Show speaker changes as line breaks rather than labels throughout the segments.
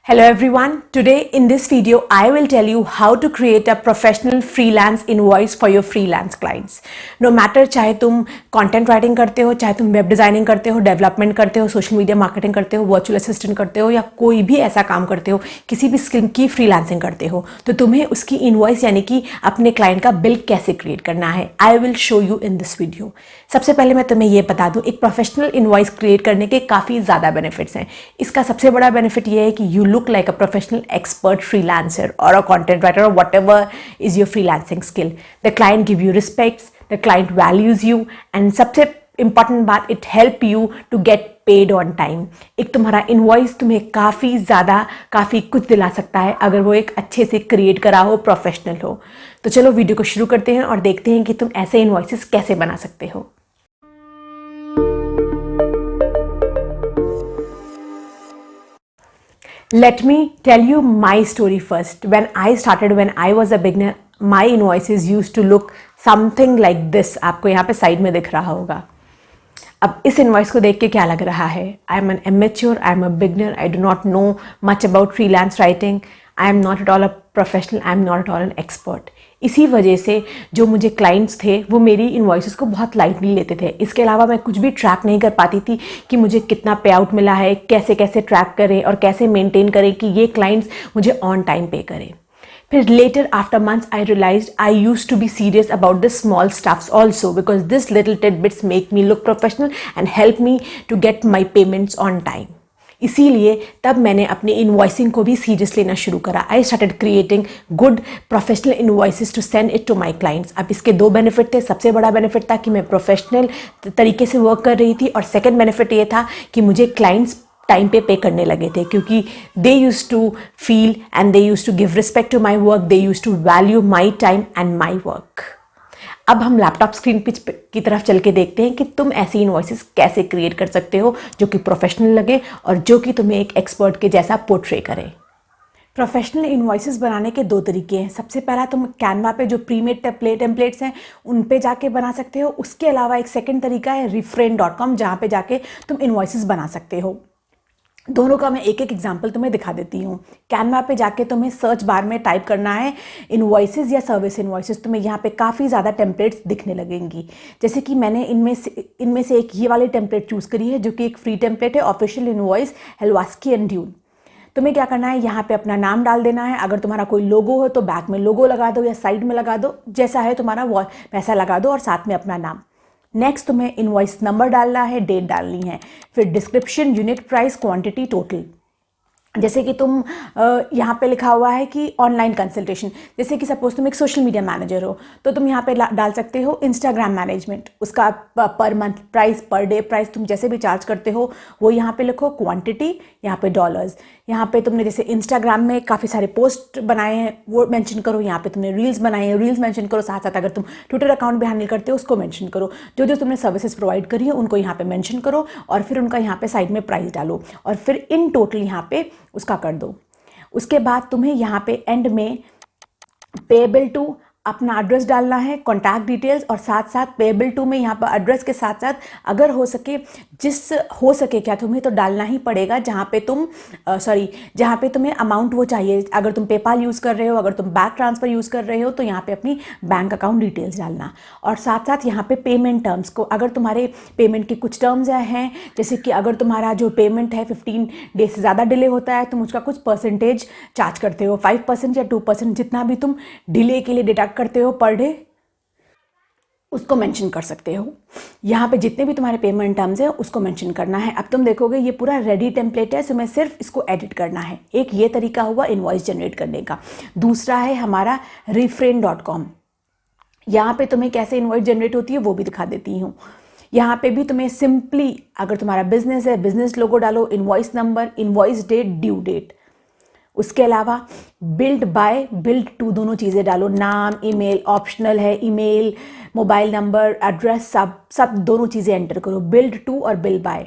Hello everyone, today in this video I will tell you how to create a professional freelance invoice for your freelance clients. No matter चाहे तुम content writing करते हो, चाहे तुम web designing करते हो, development करते हो, social media marketing करते हो, virtual assistant करते हो या कोई भी ऐसा काम करते हो, किसी भी skill की freelancing करते हो, तो तुम्हें उसकी invoice यानी कि अपने client का bill कैसे create करना है I will show you in this video. सबसे पहले मैं तुम्हें ये बता दूं, एक professional invoice create करने के काफ़ी ज़्यादा benefits हैं. इसका सबसे बड़ा benefit ये है कि you look like a professional expert freelancer or a content writer or whatever is your freelancing skill. The client give you respects, the client values you and सबसे important बात it help you to get paid on time. एक तुम्हारा invoice तुम्हें काफ़ी कुछ दिला सकता है अगर वो एक अच्छे से create करा हो, professional हो. तो चलो वीडियो को शुरू करते हैं और देखते हैं कि तुम ऐसे invoices कैसे बना सकते हो. Let me tell you my story first. When I was a beginner, my invoices used to look something like this. आपको यहाँ पे साइड में दिख रहा होगा. अब इस इनवॉइस को देख के क्या लग रहा है? I am an amateur, I am a beginner, I do not know much about freelance writing. I am not at all a professional, I am not at all an expert. इसी वजह से जो मुझे क्लाइंट्स थे वो मेरी invoices को बहुत लाइटली लेते थे. इसके अलावा मैं कुछ भी ट्रैक नहीं कर पाती थी कि मुझे कितना पे आउट मिला है, कैसे कैसे ट्रैक करें और कैसे मेंटेन करें कि ये क्लाइंट्स मुझे ऑन टाइम पे करें. फिर later after months I realized I used to be serious about the small stuffs also because this little tidbits make me look professional and help me to get my payments on time. इसीलिए तब मैंने अपनी invoicing को भी serious लेना शुरू करा. I started creating good professional invoices to send it to my clients. अब इसके दो बेनिफिट थे. सबसे बड़ा बेनिफिट था कि मैं प्रोफेशनल तरीके से वर्क कर रही थी और सेकंड बेनिफिट ये था कि मुझे क्लाइंट्स टाइम पे करने लगे थे क्योंकि they use to feel and they use to give respect to my work, they use to value my time and my work. अब हम लैपटॉप स्क्रीन की तरफ चल के देखते हैं कि तुम ऐसी इनवॉइसेस कैसे क्रिएट कर सकते हो जो कि प्रोफेशनल लगे और जो कि तुम्हें एक एक्सपर्ट के जैसा पोर्ट्रे करे. प्रोफेशनल इनवॉइसेस बनाने के दो तरीके हैं. सबसे पहला तुम कैनवा पे जो प्रीमेड टेम्पलेट्स हैं उन पे जाके बना सकते हो. उसके अलावा एक सेकंड तरीका है refrain.com जहाँ पे जाके तुम इनवॉइसेस बना सकते हो. दोनों का मैं एक एक एग्जाम्पल तुम्हें दिखा देती हूँ. कैनवा पे जाके तुम्हें सर्च बार में टाइप करना है इनवॉइसेस या सर्विस इनवॉइसेस. तुम्हें यहाँ पे काफ़ी ज़्यादा टेम्पलेट्स दिखने लगेंगी. जैसे कि मैंने इनमें से एक ये वाली टेम्पलेट चूज़ करी है जो कि एक फ्री टेम्पलेट है, ऑफिशियल इनवॉइस हेलवास्की एंड ड्यून. तुम्हें क्या करना है, यहाँ पे अपना नाम डाल देना है. अगर तुम्हारा कोई लोगो हो तो बैक में लोगो लगा दो या साइड में लगा दो, जैसा है तुम्हारा वो पैसा लगा दो और साथ में अपना नाम. नेक्स्ट तुम्हें इनवॉइस नंबर डालना है, डेट डालनी है. फिर description, unit price, quantity, total. जैसे कि तुम यहाँ पे लिखा हुआ है कि ऑनलाइन कंसल्टेशन. जैसे कि सपोज तुम एक सोशल मीडिया मैनेजर हो तो तुम यहाँ पे डाल सकते हो इंस्टाग्राम मैनेजमेंट. उसका per month price, per day price तुम जैसे भी चार्ज करते हो वो यहाँ पे लिखो. क्वांटिटी यहाँ पे डॉलर्स. यहाँ पे तुमने जैसे इंस्टाग्राम में काफ़ी सारे पोस्ट बनाए हैं वो मेंशन करो. यहाँ पे तुमने रील्स बनाए हैं, रील्स मेंशन करो. साथ साथ अगर तुम ट्विटर अकाउंट भी हैंडल करते हो उसको मेंशन करो. जो जो तुमने सर्विसेज प्रोवाइड करी है उनको यहाँ पे मेंशन करो और फिर उनका यहाँ पे साइड में प्राइस डालो और फिर इन टोटल यहाँ पे उसका कर दो. उसके बाद तुम्हें यहाँ पे एंड में पेएबल टू अपना एड्रेस डालना है, कॉन्टैक्ट डिटेल्स और साथ साथ पेएबल टू में यहाँ पर एड्रेस के साथ साथ अगर हो सके क्या तुम्हें तो डालना ही पड़ेगा जहाँ पे तुम्हें अमाउंट वो चाहिए. अगर तुम पेपाल यूज़ कर रहे हो, अगर तुम बैंक ट्रांसफ़र यूज़ कर रहे हो तो यहाँ पे अपनी बैंक अकाउंट डिटेल्स डालना. और साथ साथ यहाँ पे पेमेंट टर्म्स को, अगर तुम्हारे पेमेंट के कुछ टर्म्स हैं जैसे कि अगर तुम्हारा जो पेमेंट है 15 डेज से ज़्यादा डिले होता है तुम उसका कुछ परसेंटेज चार्ज करते हो, 5% या 2%, जितना भी तुम डिले के लिए डिडक्ट करते हो पर डे उसको मेंशन कर सकते हो. यहाँ पे जितने भी तुम्हारे पेमेंट टर्म्स हैं उसको मेंशन करना है. अब तुम देखोगे ये पूरा रेडी टेम्पलेट है, सो मैं सिर्फ इसको एडिट करना है. एक ये तरीका हुआ इनवॉइस जनरेट करने का. दूसरा है हमारा refrain.com. यहाँ पे तुम्हें कैसे इनवॉइस जनरेट होती है वो भी दिखा देती हूँ. यहाँ पे भी तुम्हें सिंपली अगर तुम्हारा बिजनेस है बिजनेस लोगो डालो, invoice number, invoice date, due date. उसके अलावा बिल्ड बाय, बिल्ड टू दोनों चीज़ें डालो. नाम, ईमेल ऑप्शनल है, ईमेल, मोबाइल नंबर, एड्रेस, सब दोनों चीज़ें एंटर करो. बिल्ड टू और बिल बाय.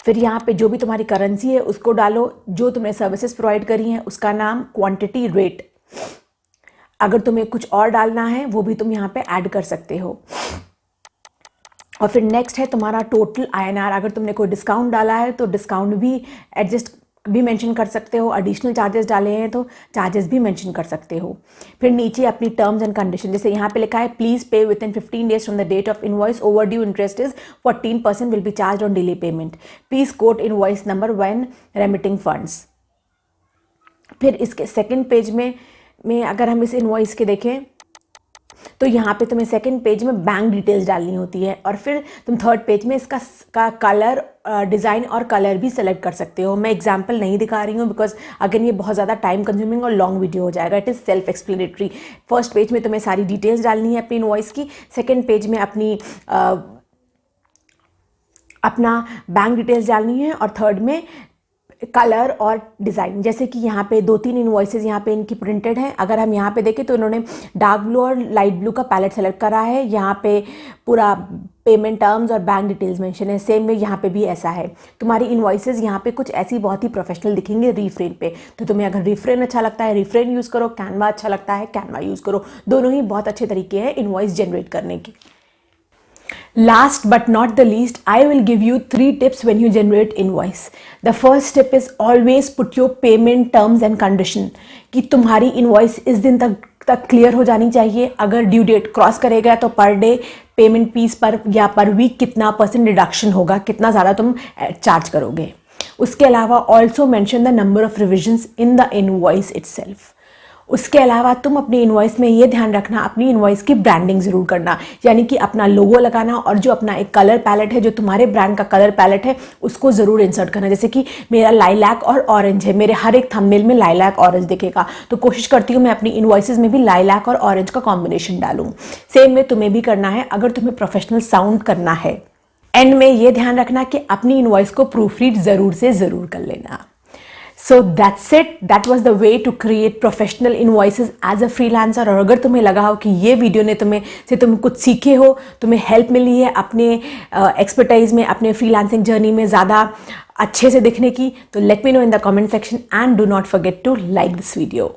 फिर यहाँ पे जो भी तुम्हारी करेंसी है उसको डालो, जो तुमने सर्विसेज प्रोवाइड करी हैं उसका नाम, क्वांटिटी, रेट. अगर तुम्हें कुछ और डालना है वो भी तुम यहाँ पे ऐड कर सकते हो. और फिर नेक्स्ट है तुम्हारा टोटल INR. अगर तुमने कोई डिस्काउंट डाला है तो डिस्काउंट भी एडजस्ट भी मेंशन कर सकते हो, एडिशनल चार्जेस डाले हैं तो चार्जेस भी मेंशन कर सकते हो। फिर नीचे अपनी टर्म्स एंड कंडीशन, जैसे यहाँ पे लिखा है please pay within 15 days from the date of invoice, overdue interest is 14% will be charge on delay payment, please quote invoice number when remitting funds. फिर इसके सेकेंड पेज में अगर हम इस इनवॉइस के देखें तो यहाँ पे तुम्हें सेकंड पेज में बैंक डिटेल्स डालनी होती है, और फिर तुम थर्ड पेज में इसका कलर, डिज़ाइन और कलर भी सेलेक्ट कर सकते हो। मैं एग्जांपल नहीं दिखा रही हूँ बिकॉज अगेन ये बहुत ज़्यादा टाइम कंज्यूमिंग और लॉन्ग वीडियो हो जाएगा। It is self explanatory. First page में तुम्हें सारी डिटेल्स डालनी है अपनी इनवॉइस की, सेकेंड पेज में अपना बैंक डिटेल्स डालनी है, और थर्ड में कलर और डिज़ाइन। जैसे कि यहाँ पे 2-3 इनवॉइसेस यहाँ पे इनकी प्रिंटेड हैं। अगर हम यहाँ पे देखें तो इन्होंने डार्क ब्लू और लाइट ब्लू का पैलेट सेलेक्ट करा है। यहाँ पे पूरा पेमेंट टर्म्स और बैंक डिटेल्स मेंशन है। सेम में यहाँ पे भी ऐसा है। तुम्हारी इनवॉइसेस यहाँ पे कुछ ऐसी बहुत ही प्रोफेशनल दिखेंगे रीफ्रेन पे, तो तुम्हें अगर रीफ्रेन अच्छा लगता है रीफ्रेन यूज़ करो, कैनवा अच्छा लगता है कैनवा यूज़ करो। दोनों ही बहुत अच्छे तरीके हैं इनवॉइस जनरेट करने के। Last but not the least, I will give you 3 tips when you generate invoice. The first tip is always put your payment terms and condition, कि तुम्हारी invoice इस दिन तक क्लियर हो जानी चाहिए। अगर ड्यू डेट क्रॉस करेगा तो पर डे पेमेंट फीस पर या पर वीक कितना % डिडक्शन होगा, कितना ज़्यादा तुम चार्ज करोगे। उसके अलावा also mention the number of revisions in the invoice itself. उसके अलावा तुम अपनी इनवॉइस में ये ध्यान रखना, अपनी इनवॉइस की ब्रांडिंग ज़रूर करना, यानी कि अपना लोगो लगाना, और जो अपना एक कलर पैलेट है, जो तुम्हारे ब्रांड का कलर पैलेट है, उसको ज़रूर इंसर्ट करना। जैसे कि मेरा लाइलैक और ऑरेंज है, मेरे हर एक थंबनेल में लाइलैक ऑरेंज दिखेगा, तो कोशिश करती हूँ मैं अपनी इनवॉइसेस में भी लाइलैक और ऑरेंज का कॉम्बिनेशन डालूँ। सेम में तुम्हें भी करना है अगर तुम्हें प्रोफेशनल साउंड करना है। एंड में ये ध्यान रखना कि अपनी इनवॉइस को प्रूफ रीड ज़रूर से ज़रूर कर लेना। So that's it. That was the way to create professional invoices as a freelancer। और अगर तुम्हें लगा हो कि ये वीडियो ने तुम कुछ सीखे हो, तुम्हें हेल्प मिली है अपने एक्सपर्टाइज में, अपने फ्रीलांसिंग जर्नी में ज़्यादा अच्छे से दिखने की, तो let me know in the comment section and do not forget to like this video.